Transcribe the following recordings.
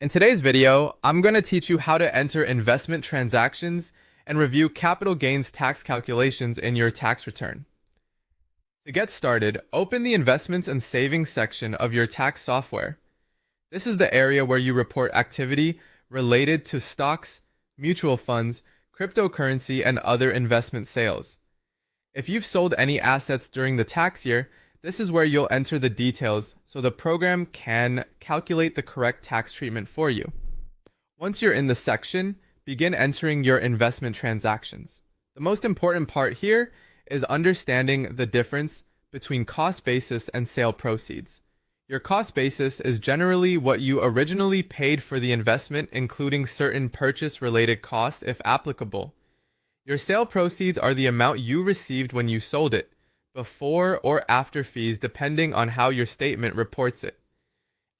In today's video, I'm going to teach you how to enter investment transactions and review capital gains tax calculations in your tax return. To get started, open the Investments and Savings section of your tax software. This is the area where you report activity related to stocks, mutual funds, cryptocurrency, and other investment sales. If you've sold any assets during the tax year, this is where you'll enter the details so the program can calculate the correct tax treatment for you. Once you're in the section, begin entering your investment transactions. The most important part here is understanding the difference between cost basis and sale proceeds. Your cost basis is generally what you originally paid for the investment, including certain purchase-related costs if applicable. Your sale proceeds are the amount you received when you sold it, before or after fees depending on how your statement reports it.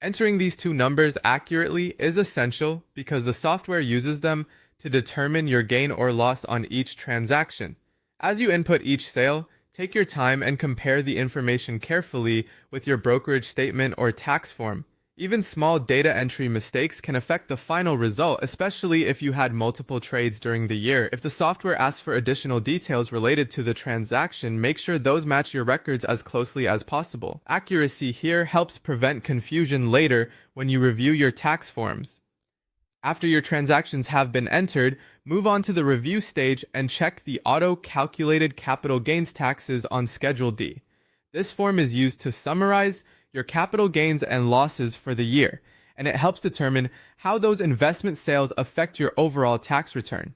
Entering these two numbers accurately is essential because the software uses them to determine your gain or loss on each transaction. As you input each sale, take your time and compare the information carefully with your brokerage statement or tax form. Even small data entry mistakes can affect the final result, especially if you had multiple trades during the year. If the software asks for additional details related to the transaction, make sure those match your records as closely as possible. Accuracy here helps prevent confusion later when you review your tax forms. After your transactions have been entered, move on to the review stage and check the auto-calculated capital gains taxes on Schedule D. This form is used to summarize your capital gains and losses for the year, and it helps determine how those investment sales affect your overall tax return.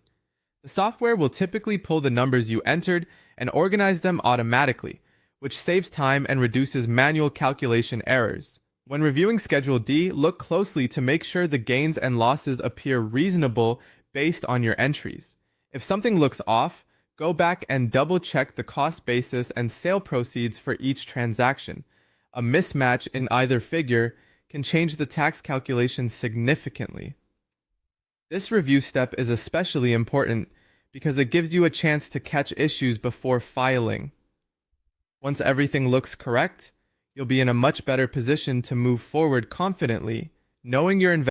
The software will typically pull the numbers you entered and organize them automatically, which saves time and reduces manual calculation errors. When reviewing Schedule D, look closely to make sure the gains and losses appear reasonable based on your entries. If something looks off, go back and double-check the cost basis and sale proceeds for each transaction. A mismatch in either figure can change the tax calculation significantly. This review step is especially important because it gives you a chance to catch issues before filing. Once everything looks correct, you'll be in a much better position to move forward confidently, knowing your investment